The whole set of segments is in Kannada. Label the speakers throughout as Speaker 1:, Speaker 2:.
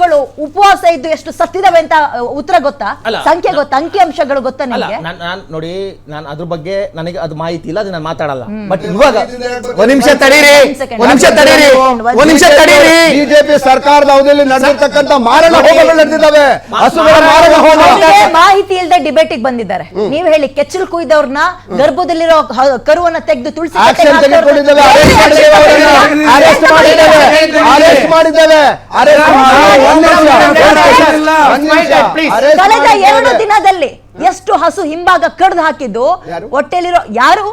Speaker 1: ಹಸುಗಳು ಉಪವಾಸ ಇದ್ದು ಎಷ್ಟು ಸತ್ತಿದಾವೆ ಅಂತ ಉತ್ತರ ಗೊತ್ತಾ? ಸಂಖ್ಯೆ ಗೊತ್ತಾ? ಅಂಕಿಅಂಶಗಳು ಗೊತ್ತಾ ನಿಮಗೆ?
Speaker 2: ನೋಡಿ, ನಾನು ಅದ್ರ ಬಗ್ಗೆ ನನಗೆ ಅದು ಮಾಹಿತಿ ಇಲ್ಲ, ಅದು ನಾನು ಮಾತಾಡಲ್ಲ. ಬಟ್ ಇವಾಗ ಒಂದ್ ನಿಮಿಷ ತಡೀರಿ.
Speaker 3: ಬಿಜೆಪಿ ಸರ್ಕಾರದ ಅವಧಿಯಲ್ಲಿ ನಡೆದಿರ್ತಕ್ಕಂಥ ಮಾರಣ ಹೋಮಗಳು ನಡೆದಿದ್ದಾವೆ. ಹಸುಗಳ ಮಾರಣ ಹೋಮ
Speaker 1: ಮಾಹಿತಿ ಇಲ್ಲದೆ ಡಿಬೇಟಿಗೆ ಬಂದಿದ್ದಾರೆ. ನೀವ್ ಹೇಳಿ, ಕೆಚ್ಚಲು ಕುಯ್ದವ್ರನ್ನ ಗರ್ಭದಲ್ಲಿರೋ ಕರುವನ್ನ ತೆಗೆದು ತುಳಸಿ
Speaker 3: ತೆಗೆದುಕೊಂಡಿದ್ದೇವೆ, ಅರೆಸ್ಟ್ ಮಾಡಿದ್ದೇವೆ.
Speaker 1: ಕಳೆದ 2 ದಿನದಲ್ಲಿ ಎಷ್ಟು ಹಸು ಹಿಂಭಾಗ ಕಡ್ದು ಹಾಕಿದ್ದು ಹೊಟ್ಟೆಲಿರೋ ಯಾರು?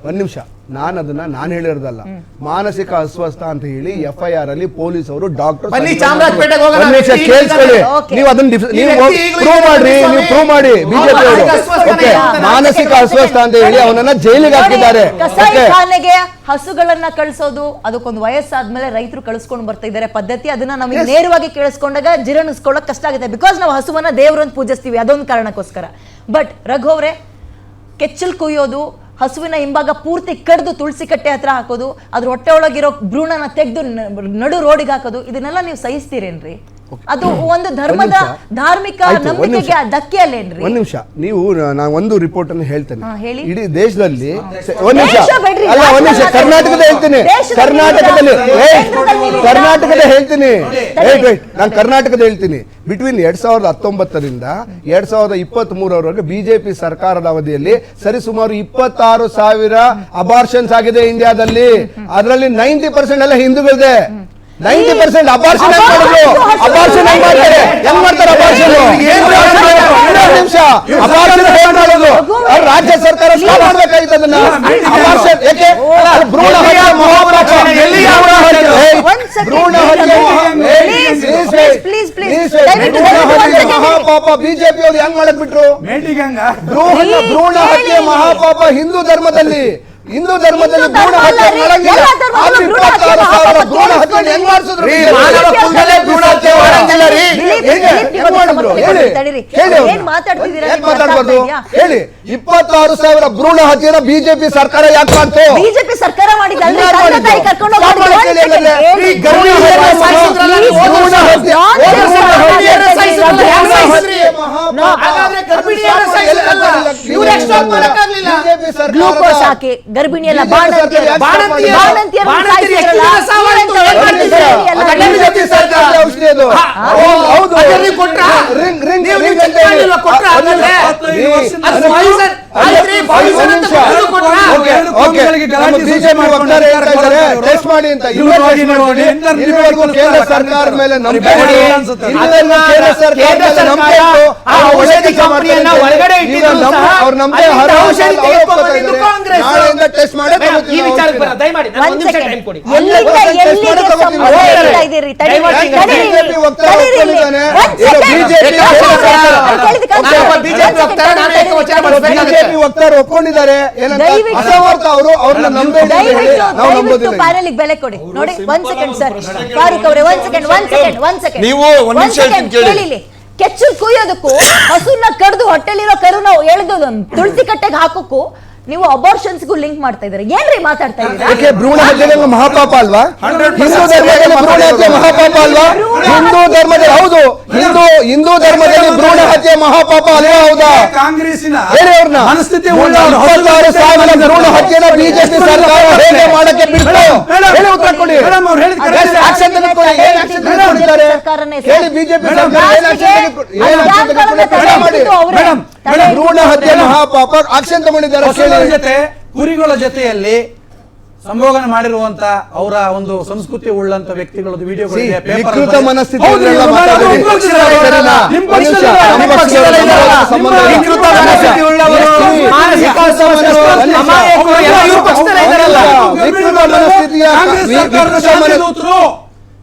Speaker 3: ಒಂದ್ ನಿಮಿಷ, ನಾನು ಹೇಳಿರೋದಲ್ಲ, ಮಾನಸಿಕ ಅಸ್ವಸ್ಥ ಅಂತ ಹೇಳಿ FIR ಅಲ್ಲಿ ಪೊಲೀಸ್ ಅವರು ಡಾಕ್ಟರ್ ಕೇಳಿಸ್ಕೊಳ್ಳಿ, ನೀವು ಅದನ್ನ ಪ್ರೂವ್ ಮಾಡಿ ಬಿಜೆಪಿ ಅವರು ಮಾನಸಿಕ ಅಸ್ವಸ್ಥ ಅಂತ ಹೇಳಿ ಅವನನ್ನ ಜೈಲಿಗೆ ಹಾಕಿದ್ದಾರೆ.
Speaker 1: ಕಸಾಯಿಖಾನೆಗೆ ಹಸುಗಳನ್ನ ಕಳಿಸೋದು ಅದಕ್ಕೊಂದು ವಯಸ್ಸಾದ್ಮೇಲೆ ರೈತರು ಕಳಿಸ್ಕೊಂಡು ಬರ್ತಾ ಇದ್ದಾರೆ ಪದ್ಧತಿ. ಅದನ್ನ ನಮಗೆ ನೇರವಾಗಿ ಕೇಳಿಸ್ಕೊಂಡಾಗ ಜೀರ್ಣಿಸ್ಕೊಳ್ಳೋಕೆ ಕಷ್ಟ ಆಗುತ್ತೆ. ಬಿಕಾಸ್ ನಾವು ಹಸುವನ್ನ ದೇವ್ರು ಅಂತ ಪೂಜಿಸ್ತೀವಿ, ಅದೊಂದು ಕಾರಣಕ್ಕೋಸ್ಕರ. ಬಟ್ ರಘು ಅವರೇ, ಕೆಚ್ಚಲ್ ಕುಯ್ಯೋದು, ಹಸುವಿನ ಹಿಂಭಾಗ ಪೂರ್ತಿ ಕಡ್ದು ತುಳಸಿ ಕಟ್ಟೆ ಹತ್ರ ಹಾಕೋದು, ಅದ್ರ ಹೊಟ್ಟೆ ಒಳಗಿರೋ ಭ್ರೂಣನ ತೆಗೆದು ನಡು ರೋಡಿಗೆ ಹಾಕೋದು, ಇದನ್ನೆಲ್ಲ ನೀವು ಸಹಿಸ್ತೀರೇನ್ರಿ? ಅದು ಒಂದು ಧರ್ಮದ ಧಾರ್ಮಿಕ ನಂಬಿಕೆಗೆ ಧಕ್ಕೆ ಅಲ್ಲೇನ್ರಿ?
Speaker 3: ಒಂದ್ ನಿಮಿಷ, ನೀವು ನಾನು ಒಂದು ರಿಪೋರ್ಟ್ ಅನ್ನು ಹೇಳ್ತೇನೆ. ಇಡೀ ದೇಶದಲ್ಲಿ ಕರ್ನಾಟಕದ ಹೇಳ್ತೀನಿ, ಬಿಟ್ವೀನ್ 2019ರಿಂದ 2023 ಬಿಜೆಪಿ ಸರ್ಕಾರದ ಅವಧಿಯಲ್ಲಿ ಸರಿಸುಮಾರು 26,000 ಅಬಾರ್ಷನ್ಸ್ ಆಗಿದೆ ಇಂಡಿಯಾದಲ್ಲಿ. ಅದರಲ್ಲಿ 90% ಎಲ್ಲ ಹಿಂದೂಗಳಿದೆ. 90% ಅಬಾರ್ಷನ್ ಮಾಡ್ತಾರೆ. ರಾಜ್ಯ ಸರ್ಕಾರ ಮಾಡಬೇಕಾಗಿತ್ತು ಅದನ್ನ. ಭ್ರೂಣ ಮಹಾಪಾಪ ಬಿಜೆಪಿ ಅವ್ರು ಹೆಂಗ್ ಮಾಡಕ್ ಬಿಟ್ರು? ಭ್ರೂಣ ಹತ್ಯೆ ಮಹಾಪಾಪ ಹಿಂದೂ ಧರ್ಮದಲ್ಲಿ ಭ್ರೂಣ ಹತ್ಯೆ ಮಾಡಂಗಿಲ್ಲ. 26,000 ಭ್ರೂಣ ಹತ್ಯೆ ಹೆಂಗ್ ಮಾಡಿಸಿದ್ರು? ಹೇಳಿ, 26,000 ಭ್ರೂಣ ಹತ್ಯೆನ ಬಿಜೆಪಿ ಸರ್ಕಾರ ಯಾಕೆ ಮಾಡ್ತು?
Speaker 1: ಬಿಜೆಪಿ ಸರ್ಕಾರ ಗ್ಲೂಕೋಸ್ ಹಾಕಿ ಗರ್ಭಿಣಿಯೆಲ್ಲ
Speaker 3: ಟೆಸ್ಟ್ ಮಾಡಿ ಅಂತ ಕೇಂದ್ರ ಸರ್ಕಾರದ ಮೇಲೆ ನಂಬಿಕೆ ಟೆಸ್ಟ್ ಮಾಡಿ ಬಿಜೆಪಿ ವಕ್ತಾರರು ಒಪ್ಕೊಂಡಿದ್ದಾರೆ.
Speaker 1: ಪ್ಯಾನಲ್ ಬೆಲೆ ಕೊಡಿ. ನೋಡಿ, 1 ಸೆಕೆಂಡ್ ಸರ್, ಫಾರೂಕ್ ಅವರೇ, 1 ಸೆಕೆಂಡ್. ಕೆಚ್ಚಲು ಕುಯ್ಯೋದಕ್ಕೂ ಹಸುನ ಕಡ್ದು ಹೊಟ್ಟೆಲಿರೋ ಕರುನ ಎಳೆದು ತುಳಸಿ ಕಟ್ಟೆಗೆ ಹಾಕೋಕ್ಕೂ ನೀವು ಅಬಾರ್ಷನ್ಸ್ಗೂ ಲಿಂಕ್ ಮಾಡ್ತಾ ಇದ್ದಾರೆ. ಏನ್ರಿ ಮಾತಾಡ್ತಾ ಇದ್ದೀರಾ?
Speaker 3: ಭ್ರೂಣ ಹತ್ಯೆ ಮಹಾಪಾಪ ಅಲ್ವಾ? ಹಿಂದೂ ಧರ್ಮದಲ್ಲಿ ಭ್ರೂಣ ಹತ್ಯೆ ಮಹಾಪಾಪ ಅಲ್ವಾ? ಹಿಂದೂ ಧರ್ಮದಲ್ಲಿ ಭ್ರೂಣ ಹತ್ಯೆ ಮಹಾಪಾಪ ಅಲ್ವಾ? ಹೌದಾ?
Speaker 4: ಕಾಂಗ್ರೆಸ್ಸಿನ
Speaker 3: ಹೇಳಿ ಅವ್ರನ್ನ. 26,000 ಭ್ರೂಣ ಹತ್ಯೆನ ಬಿಜೆಪಿ ಸರ್ಕಾರ ಹೇಗೆ ಮಾಡಕ್ಕೆ ಬಿಟ್ಟು? ಹೇಳಿ, ಉತ್ತರ ಕೊಡಿ. ಆಕ್ಷನ್ ತೆಗೆದುಕೊಳ್ಳಿ. ಹೇಳಿ, ಬಿಜೆಪಿ ಸರ್ಕಾರ ಭ್ರೂಣ ಹತ್ಯೆ ಮಹಾಪಾಪ ಆಕ್ಷನ್ ತಗೊಂಡಿದ್ದಾರೆ.
Speaker 4: ಜೊತೆ ಕುರಿಗಳ ಜೊತೆಯಲ್ಲಿ ಸಂಭೋಗನ ಮಾಡಿರುವಂತ ಅವರ ಒಂದು ಸಂಸ್ಕೃತಿ ಉಳ್ಳಂತ ವ್ಯಕ್ತಿಗಳ ವಿಡಿಯೋಗಳಿದೆ.
Speaker 3: ವಿಕೃತ ಮನಸ್ಥಿತಿ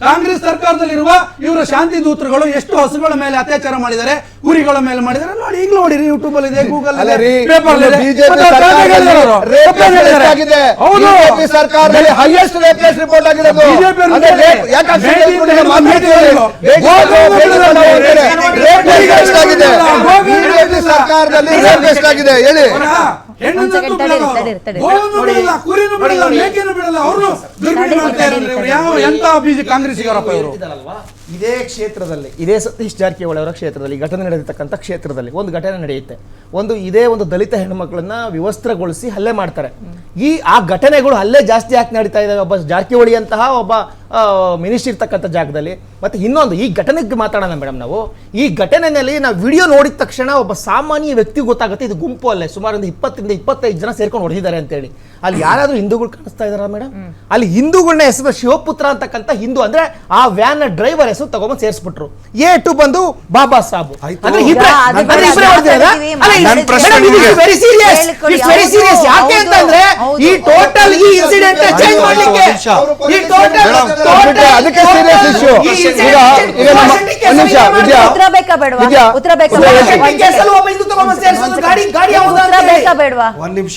Speaker 4: ಕಾಂಗ್ರೆಸ್ ಸರ್ಕಾರದಲ್ಲಿರುವ ಇವರ ಶಾಂತಿ ದೂತರುಗಳು ಎಷ್ಟು ಹಸುಗಳ ಮೇಲೆ ಅತ್ಯಾಚಾರ ಮಾಡಿದ್ದಾರೆ, ಕುರಿಗಳ ಮೇಲೆ ಮಾಡಿದ್ದಾರೆ ನೋಡಿ. ಈಗಲೂ ನೋಡಿರಿ, ಯೂಟ್ಯೂಬ್ ಅಲ್ಲಿ ಇದೆ, ಗೂಗಲ್
Speaker 3: ಅಲ್ಲ ರೀ,
Speaker 4: ಪೇಪರ್
Speaker 3: ಬಿಜೆಪಿ ಸರ್ಕಾರದಲ್ಲಿ
Speaker 4: ಹೌದು,
Speaker 3: ಸರ್ಕಾರದಲ್ಲಿ ಹೈಯೆಸ್ಟ್ ರೇಪ್ ಕೇಸ್ ರಿಪೋರ್ಟ್ ಆಗಿರೋದು.
Speaker 4: ಬಿಜೆಪಿ
Speaker 3: ಅದೇ rape, ಯಾಕೆ ಅಷ್ಟು ಕೇಸ್ ಕೊಟ್ಟಿಲ್ಲ? ಬಿಜೆಪಿ ಸರ್ಕಾರದಲ್ಲಿ ರೇಪ್ ಎಷ್ಟಾಗಿದೆ ಹೇಳಿ?
Speaker 4: ಹೆಣ್ಣನ್ನು ಬಿಡಲ್ಲ, ಗೋವನ್ನು ಬಿಡಲ್ಲ, ಕುರಿನೂ ಬಿಡಲ್ಲ, ಮೇಕೆನೂ ಬಿಡಲ್ಲ, ಅವ್ರನ್ನು ದುರ್ಬಳಕೆ ಮಾಡ್ತಾ ಇದ್ದಾರೆ. ಇವ್ರು ಯಾವ ಎಂತ ಕಾಂಗ್ರೆಸ್ಸಿಗರಪ್ಪ ಇವರು?
Speaker 2: ಇದೇ ಕ್ಷೇತ್ರದಲ್ಲಿ, ಇದೇ ಸತೀಶ್ ಜಾರಕಿಹೊಳಿ ಅವರ ಕ್ಷೇತ್ರದಲ್ಲಿ ಘಟನೆ ನಡೆದಿರ್ತಕ್ಕಂಥ ಕ್ಷೇತ್ರದಲ್ಲಿ ಒಂದು ಘಟನೆ ನಡೆಯುತ್ತೆ. ಇದೇ ಒಂದು ದಲಿತ ಹೆಣ್ಮಕ್ಳನ್ನ ವಿವಸ್ತ್ರಗೊಳಿಸಿ ಹಲ್ಲೆ ಮಾಡ್ತಾರೆ. ಆ ಘಟನೆಗಳು ಹಲ್ಲೆ ಜಾಸ್ತಿ ಯಾಕೆ ನಡೀತಾ ಇದ್ದಾವೆ? ಒಬ್ಬ ಜಾರಕಿಹೊಳಿ ಅಂತಹ ಒಬ್ಬ ಮಿನಿಸ್ಟರ್ ಇರ್ತಕ್ಕಂಥ ಜಾಗದಲ್ಲಿ. ಮತ್ತೆ ಇನ್ನೊಂದು, ಈ ಘಟನೆಗೆ ಮಾತಾಡೋಣ ಮೇಡಮ್. ನಾವು ಈ ಘಟನೆಯಲ್ಲಿ ನಾವು ವಿಡಿಯೋ ನೋಡಿದ ತಕ್ಷಣ ಒಬ್ಬ ಸಾಮಾನ್ಯ ವ್ಯಕ್ತಿ ಗೊತ್ತಾಗುತ್ತೆ ಇದು ಗುಂಪು ಅಲ್ಲೇ ಸುಮಾರು 20-25 ಜನ ಸೇರ್ಕೊಂಡು ಹೊಡೆದಿದ್ದಾರೆ ಅಂತೇಳಿ. ಅಲ್ಲಿ ಯಾರಾದ್ರೂ ಹಿಂದೂಗಳು ಕಾಣಿಸ್ತಾ ಇದಾರ ಮೇಡಮ್? ಅಲ್ಲಿ ಹಿಂದೂಗಳನ್ನ ಹೆಸರು ಶಿವಪುತ್ರ ಅಂತಕ್ಕಂಥ ಹಿಂದೂ ಅಂದ್ರೆ ಆ ವ್ಯಾನ್ ಡ್ರೈವರ್ ಹೆಸರು ತಗೊಂಡ್ ಸೇರಿಸ್ಬಿಟ್ರು. A2 ಬಂದು ಬಾಬಾ ಸಾಬು. ಅಂದ್ರೆ ವೆರಿ ಸೀರಿಯಸ್. ಯಾಕೆ ಅಂತಂದ್ರೆ ಈ ಟೋಟಲ್ ಈ ಇನ್ಸಿಡೆಂಟ್ ಚೇಂಜ್ ಮಾಡ್ಲಿಕ್ಕೆ ಈ ಟೋಟಲ್
Speaker 3: ಅದಕ್ಕೆ ಸೀರಿಯಸ್ ಇಶ್ಯೂ.
Speaker 1: ಉತ್ತರ ಬೇಕಾ ಬೇಡವಾ? ಉತ್ತರ ಬೇಕಾ ಬೇಡವಾ?
Speaker 2: ಗಾಡಿ
Speaker 1: ಉತ್ತರ ಬೇಕಾ ಬೇಡವಾ?
Speaker 5: ಒಂದ್ ನಿಮಿಷ.